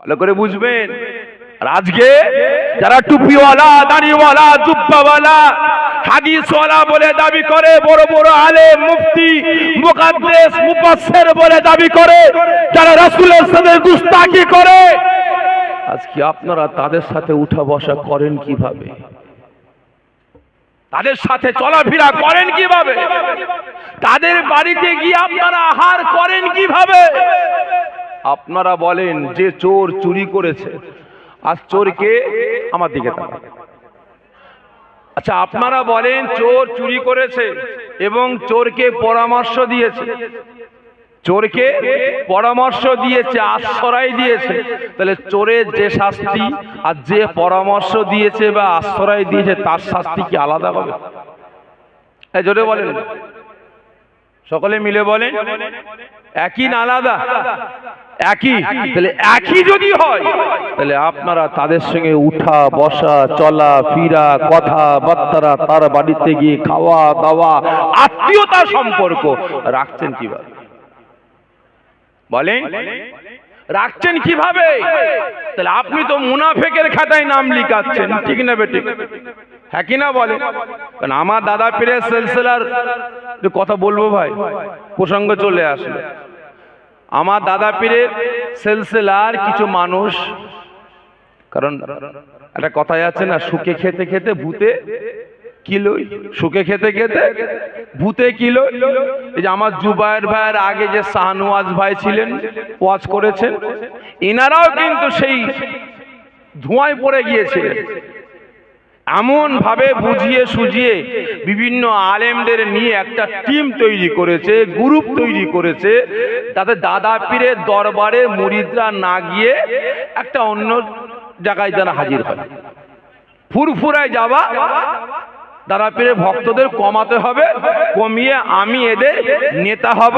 ভালো করে বুঝবেন। আর আজকে যারা টুপিওয়ালা, দাড়িওয়ালা, জুব্বাওয়ালা, হাদিসওয়ালা বলে দাবি করে, বড় বড় আলেম, মুফতি, মুকাদ্দেস, মুফাসসির বলে দাবি করে, যারা রাসূলের সাথে গুস্তাখি করে, আজকে আপনারা তাদের সাথে উঠা বসা করেন কিভাবে? তাদের সাথে চলাফেরা করেন কিভাবে? তাদের বাড়িতে গিয়ে আপনারা আহার করেন কিভাবে? আপনারা বলেন যে চোর চুরি করেছে, আর চোরকে আমার দিকে তাকান। আচ্ছা, আপনারা বলেন চোর চুরি করেছে এবং চোরকে পরামর্শ দিয়েছে, চোরকে পরামর্শ দিয়েছে, আশ্রয় দিয়েছে, তাহলে চোরের যে শাস্তি আর যে পরামর্শ দিয়েছে বা আশ্রয় দিয়েছে তার শাস্তি কি আলাদা হবে? এই জোরে বলেন, সকলে মিলে বলেন, একই না আলাদা? একই। তাহলে একই যদি হয়, তাহলে আপনারা তাদের সঙ্গে উঠা বসা, চলা ফিরা, কথা বার্তা, তার বাড়িতে গিয়ে খাওয়া দাওয়া, আত্মীয়তা সম্পর্ক রাখছেন কিভাবে? বলেন, রাখছেন কিভাবে? তাহলে আপনি তো মুনাফেকের খাতায় নাম লিখাচ্ছেন, ঠিক না বেটি? হ্যাঁ কি না বলে? কারণ আমার দাদা পীরের সিলসিলার কথা বলবো ভাই, প্রসঙ্গ চলে আসলো। আমার দাদা পীরের সিলসিলার কিছু মানুষ, কারণ একটা কথাই আছে না, সুখে খেতে খেতে ভূতে কিলোই, সুখে খেতে খেতে ভূতে কিলো। এই যে আমার জুবায়ের ভাইয়ের আগে যে শাহনওয়াজ ভাই ছিলেন, ওয়াজ করেছেন, এনারাও কিন্তু সেই ধোঁয়ায় পড়ে গিয়েছিলেন। এমন ভাবে বুঝিয়ে সুঝিয়ে বিভিন্ন আলেমদের নিয়ে একটা টিম তৈরি করেছে, গ্রুপ তৈরি করেছে, তাতে দাদা পীরের দরবারে মুরিদরা না গিয়ে একটা অন্য জায়গায় যারা হাজির হয়, ফুরফুরায় যাওয়া। দাদা পীরের ভক্তদের কমাতে হবে, কমিয়ে আমি এদের নেতা হব,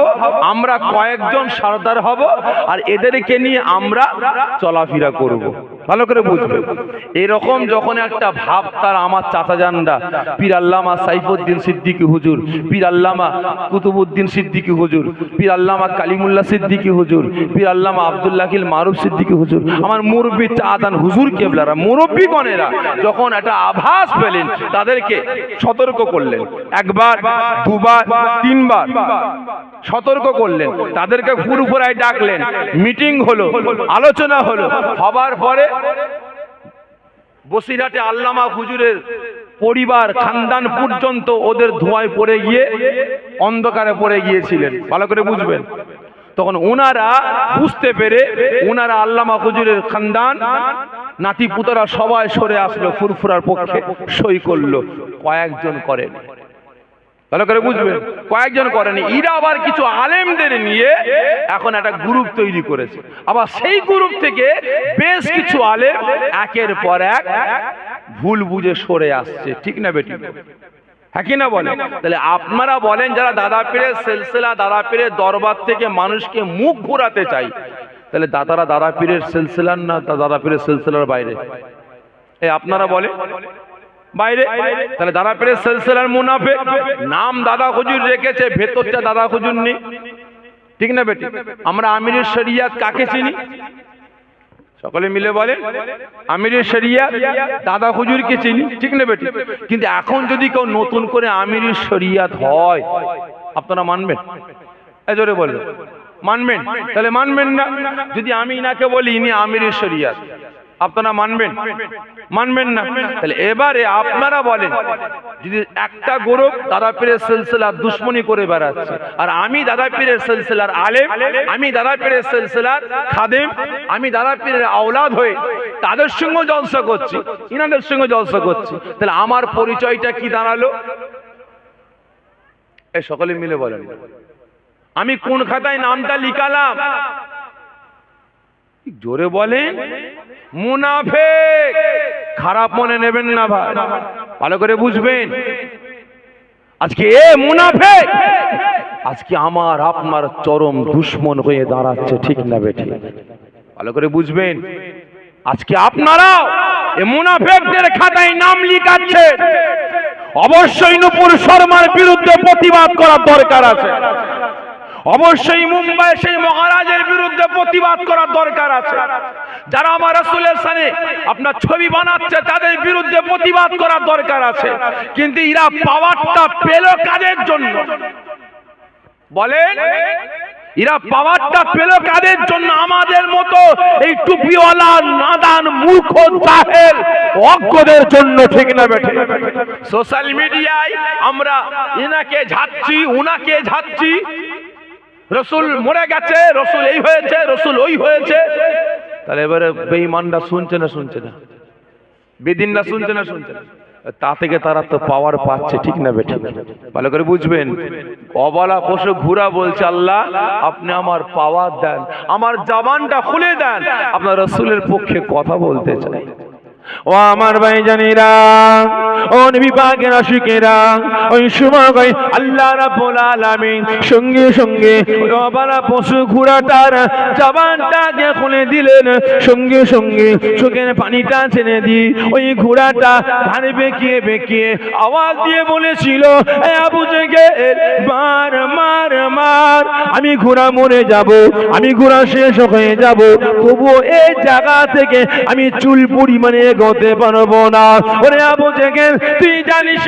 আমরা কয়েকজন সরদার হব, আর এদেরকে নিয়ে আমরা চলাফেরা করব। ভালো করে বুঝবে। এরকম যখন একটা ভাব তার আমার চাচাজানরা, পীর আল্লামা সাইফুদ্দিন সিদ্দিকী হুজুর, পীর আল্লামা কুতুবউদ্দিন সিদ্দিকী হুজুর, পীর আল্লামা কালিমুল্লাহ সিদ্দিকী হুজুর, পীর আল্লামা আব্দুল্লাহিল মারুফ সিদ্দিকী হুজুর, আমার মুরব্বী চাঁদান হুজুর কেবলারা, মুরব্বীগণেরা যখন একটা আভাস পেলেন, তাদেরকে সতর্ক করলেন। একবার, দুবার, তিনবার সতর্ক করলেন, তাদেরকে ফুরফুরায় ডাকলেন, মিটিং হলো, আলোচনা হলো। হবার পরে বসিরহাটে আল্লামা হুজুরের পরিবার, খানদান পর্যন্ত ওদের ধোঁয়ায় পড়ে গিয়ে অন্ধকারে পড়ে গিয়েছিলেন। ভালো করে বুঝবেন। তখন ওনারা বুঝতে পেরে ওনারা আল্লামা হুজুরের খানদান, নাতি পুতরা সবাই সরে আসলো, ফুরফুরার পক্ষে সই করলো। কয়েকজন করেন, ভালো করে বুঝবেন, কয়েকজন করেনি। এরা আবার কিছু আলেমদের নিয়ে এখন একটা গ্রুপ তৈরি করেছে। আবার সেই গ্রুপ থেকে বেশ কিছু আলেম একের পর এক ভুল বুঝে সরে আসছে, ঠিক না বেটি? হ্যাঁ কি না বলে? তাহলে আপনারা বলেন, যারা দাদা পীরের সিলসিলা, দাদা পীরের দরবার থেকে মানুষকে মুখ ঘোরাতে চাই, তাহলে দাদারা দাদা পীরের সিলসিলার না দাদা পীরের সিলসিলার বাইরে? এই আপনারা বলে বাইরে। তাহলে দাদা পীরের সিলসিলার মুনাফিক, নাম দাদা হুজুর রেখেছে, ভেতরটা দাদা হুজুর নেই, ঠিক না বেটি? আমরা আমিরুল শরিয়াত কাকে চিনি? সকলে মিলে বলে, আমিরুল শরিয়াত দাদা হুজুরকে চিনি, ঠিক না বেটি? কিন্তু এখন যদি কেউ নতুন করে আমিরুল শরিয়াত হয়, আপনারা মানবেন? এই জোরে বলবেন, মানবেন? তাহলে মানবেন না? যদি আমি ইনাকে বলি ইনি আমিরুল শরিয়াত, আপনারা মানবেন? মানবেন না। তাহলে এবারে আপনারা বলেন, যদি একটা গ্রুপ দাদা পীরের সিলসিলার দুশ্মনী করে বেড়াচ্ছে, আর আমি দাদা পীরের সিলসিলার আলেম, আমি দাদা পীরের সিলসিলার খাদেম, আমি দাদা পীরের আওলাদ হয়ে তাদের সঙ্গে জলসা করছি, ইনাদের সঙ্গে জলসা করছি, তাহলে আমার পরিচয়টা কি দাঁড়ালো? এই সকলে মিলে বলেন, আমি কোন খাতায় নামটা লিখালাম? জোরে বলেন, মুনাফিক। খারাপ মনে নেবেন না ভাই, ভালো করে বুঝবেন। আজকে এ মুনাফিক আজকে আমার আপনার চরম দুশ্মন হয়ে দাঁড়াচ্ছে, ঠিক না বেঠিক? ভালো করে বুঝবেন। আজকে আপনারাও এই মুনাফিকদের খাতায় নাম লিখাচ্ছেন। অবশ্যই নূপুর শর্মার বিরুদ্ধে প্রতিবাদ করার দরকার আছে। অবশ্যই মুম্বাই সেই মহারাজের বিরুদ্ধে প্রতিবাদ করার দরকার আছে। যারা আমার রাসূলের সামনে আপনার ছবি বানাচ্ছে তাদের বিরুদ্ধে প্রতিবাদ করার দরকার আছে। কিন্তু এরা পাওয়ারটা পেল কাদের জন্য বলেন? এরা পাওয়ারটা পেল কাদের জন্য? আমাদের মতো এই টুপিওয়ালা নাদান মূর্খ জাহেল অজ্ঞদের জন্য, ঠিক না বেঠে? সোশ্যাল মিডিয়ায় আমরা ইনাকে ঝাড়ছি উনাকে ঝাড়ছি, রসুল মরে গেছে, রসুল এই হয়েছে, রসুল ওই হয়েছে। তাহলে এবারে বেঈমানরা শুনছে না শুনছে না? বেদিনরা শুনছে না শুনছে না? তা থেকে তারা তো পাওয়ার পাচ্ছে, ঠিক না বেঠিক? ভালো করে বুঝবেন। অবলা পশু ঘুরা বলছে আল্লাহ আপনি আমার পাওয়ার দেন, আমার জবানটা খুলে দেন, আপনার রাসূলের পক্ষে কথা বলতে চাই। ও আমার ভাই জানিরা, ও নবী পাকের আশিকেরা, ওই সময় আল্লাহ রাব্বুল আলামিন সঙ্গে সঙ্গে ওই অবলা পশু ঘোড়াটার জবানটাকে খুলে দিলেন। সঙ্গে সঙ্গে চোখের পানিটা ছেড়ে দিয়ে ওই ঘোড়াটা ঘাড়ে বেঁকিয়ে বেঁকিয়ে আওয়াজ দিয়ে বলেছিল, এ আবু জেহেল মার মার মার, আমি ঘোড়া মরে যাব, আমি ঘোড়া শেষ হয়ে যাব, তবুও এই জায়গা থেকে আমি চুল পরিমাণে এগোতে পারবো না। ওরে আবু জেহেল তুই জানিস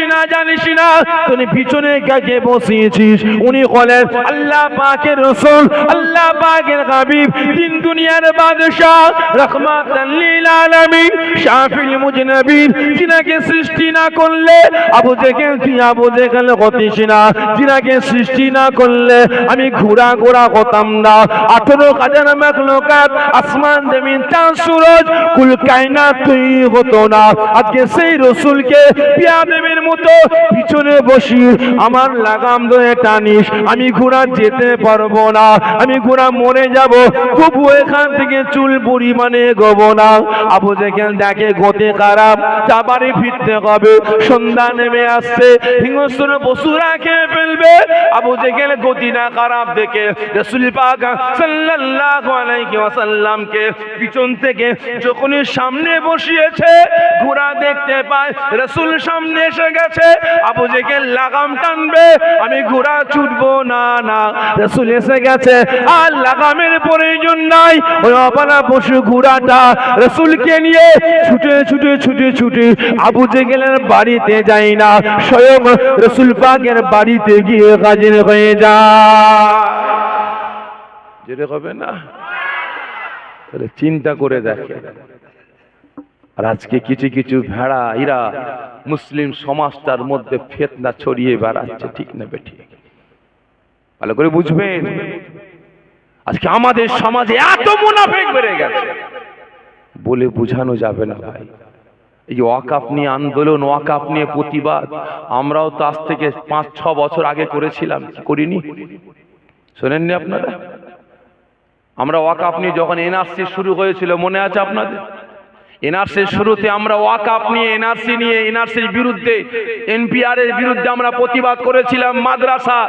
না তুই পিছনে কাকে বসিয়েছিস? উনি হলেন আল্লাহ পাকের রাসূল, আল্লাহ পাকের হাবিব, তিন দুনিয়ার বাদশা, রাহমাতাল লিল আলামিন, শাফিল মুজনাবিন। যিনাকে সৃষ্টি না করলে আবু জেহেল তুই আবু জেহেল হতিস না, যিনাকে সৃষ্টি না করলে আমি ঘোড়া হতাম না। 18,000 মাখলুকাত, আসমান জমিন চাঁদ সূরজ কুল কায়নাত তুই হতো না। আজকে সেই রসুলকে পিয়াদেবের মতো পিছনে বসি আমার লাগাম ধরে টানিস, আমি ঘোড়া যেতে পারবো না, আমি ঘোড়া মরে যাব, তবু এখান থেকে চুল পরিমাণে গোবো না। আবু জেহেল দেখে গতি খারাপ, যাবারই ফিরতে হবে, সন্ধ্যা নেমে আসছে, হিংস্র পশুরা খেয়ে ফেলবে। আবু জেহেল গতিটা খারাপ দেখে রাসূল পাক সাল্লাল্লাহু আলাইহি ওয়াসাল্লামকে পিছন থেকে যখনই সামনে বসিয়েছে, ঘোড়া দেখতে পায় রাসূল সামনে এসে গেছে। আবু জেহেল লাগাম টানবে, আমি ঘোড়া ছুটবো না, না রাসূল এসে গেছে, আর লাগামের প্রয়োজন নাই। ওই অবলা পশু ঘোড়াটা রাসূলকে নিয়ে ছুটে ছুটে ছুটে ছুটে আবু জেহেলের বাড়িতে যায় না, স্বয়ং রাসূল পাকের বাড়িতে গিয়ে হাজির হয়ে যায়। যেতে হবে না? তাহলে চিন্তা করে দেখে। আর আজকে কিছু কিছু ভেড়া এরা মুসলিম সমাজটার মধ্যে ফিতনা ছড়িয়ে বেড়াচ্ছে, ঠিক না বেঠিক? ভালো করে বুঝবেন। আজকে আমাদের সমাজে এত মুনাফিক বেড়ে গেছে বলে বোঝানো যাবে না ভাই। এই ওয়াকফ নিয়ে আন্দোলন, ওয়াকফ নিয়ে প্রতিবাদ আমরাও তো আজ থেকে 5-6 বছর আগে করেছিলাম, করিনি? শোনেননি আপনারা? আমরা ওয়াকফ নিয়ে যখন এনআরসি শুরু হয়েছিল মনে আছে আপনাদের? এনআরসির শুরুতে আমরা ওয়াকফ নিয়ে এনআরসির বিরুদ্ধে, এনপিআর এর বিরুদ্ধে আমরা প্রতিবাদ করেছিলাম, মাদ্রাসা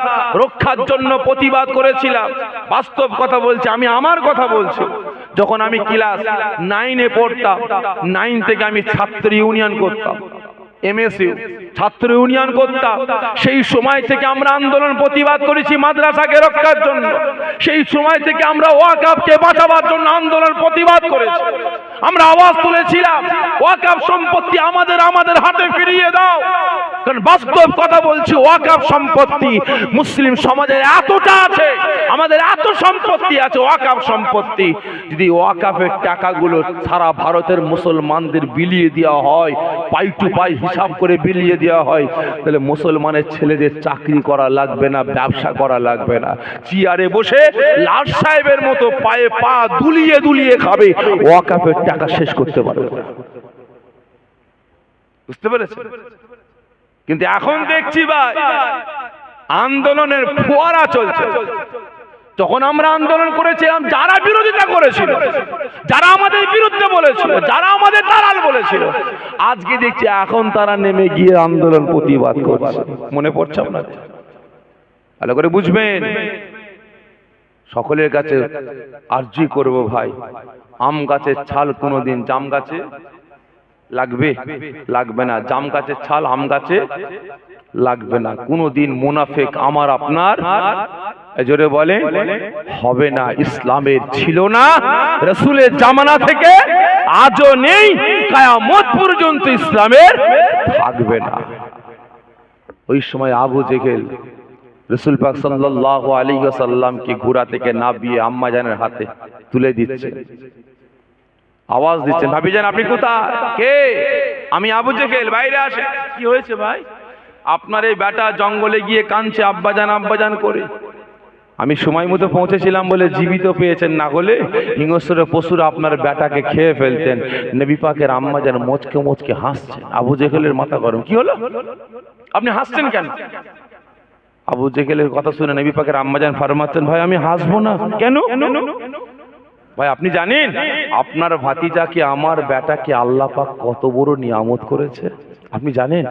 রক্ষার জন্য প্রতিবাদ করেছিলাম। বাস্তব কথা বলছি, আমি আমার কথা বলছি। যখন আমি ক্লাস 9-এ পড়তাম, 9 থেকে আমি ছাত্র ইউনিয়ন করতাম, এমএসইউ ছাত্র ইউনিয়ন করতাম। সেই সময় থেকে আমরা আন্দোলন প্রতিবাদ করেছি মাদ্রাসাকে রক্ষার জন্য। সেই সময় থেকে আমরা ওয়াকফকে বাঁচাবার জন্য আন্দোলন প্রতিবাদ করেছি। আমরা আওয়াজ তুলেছিলাম ওয়াকফ সম্পত্তি আমাদের হাতে ফিরিয়ে দাও। কারণ বাস্তব কথা বলছি, ওয়াকফ সম্পত্তি মুসলিম সমাজের এতটা আছে, আমাদের এত সম্পত্তি আছে ওয়াকফ সম্পত্তি। যদি ওয়াকফের টাকাগুলো সারা ভারতের মুসলমানদের বিলিয়ে দেওয়া হয়, পাই টু পাই হিসাব করে বিলিয়ে দেওয়া হয়, তাহলে মুসলমানের ছেলেদের চাকরি করা লাগবে না, ব্যবসা করা লাগবে না, চেয়ারে বসে লাট সাহেবের মতো পায়ে পা দুলিয়ে দুলিয়ে খাবে, ওয়াকফের টাকা শেষ করতে পারবে না। বুঝতে পেরেছেন? কিন্তু এখন দেখছি ভাই আন্দোলনের ফোয়ারা চলছে। যখন আমরা আন্দোলন করেছিলাম, যারা বিরোধিতা করেছিল, যারা আমাদের বিরুদ্ধে বলেছিল, যারা আমাদের দালাল বলেছিল, আজকে দেখছি এখন তারা নেমে গিয়ে আন্দোলন প্রতিবাদ করছে। মনে পড়ছে আপনাদের? ভালো করে বুঝবেন। সকলের কাছে আরজি করব ভাই, আম গাছের ছাল কোনোদিন জাম গাছে লাগবে? লাগবে না। জাম গাছের ছাল আম গাছে লাগবে না কোনোদিন। মুনাফিক আমার আপনার জোরে বলে হবে না। ইসলামের ছিল না, রাসূলের জামানা থেকে আজও নেই, কিয়ামত পর্যন্ত ইসলামের থাকবে না। ওই সময় আবু জেহেল রাসূল পাক সাল্লাল্লাহু আলাইহি ওয়াসাল্লামকে ঘোড়া থেকে নামিয়ে আম্মা জানের হাতে তুলে দিচ্ছে, আওয়াজ দিচ্ছেন, ভাবিজান আপনি কোথায়? কে? আমি আবু জেহেল, বাইরে আসে। কি হয়েছে ভাই? আপনার এই বেটা জঙ্গলে গিয়ে কাঁদছে আব্বাজান করে। আমি সময় মতো পৌঁছেছিলাম বলে জীবিত পেয়েছেন, না হলে হিংস্র পশুরা আপনার বেটাকে খেয়ে ফেলতেন। নবী পাকের আম্মা যেন মোচকে মোচকে হাসছে। আবু জেহেলের মাথা গরম। কি হলো? আপনি হাসছেন কেন? আবু জেহেলের কথা শুনে নবী পাকের আম্মা জান ফরমাচ্ছেন, ভাই আমি হাসবো না। কেন? ভাই আপনি জানেন আপনার ভাতিজাকে, আমার বেটাকে আল্লাহ পাক কত বড় নিয়ামত করেছে? আপনি জানেন?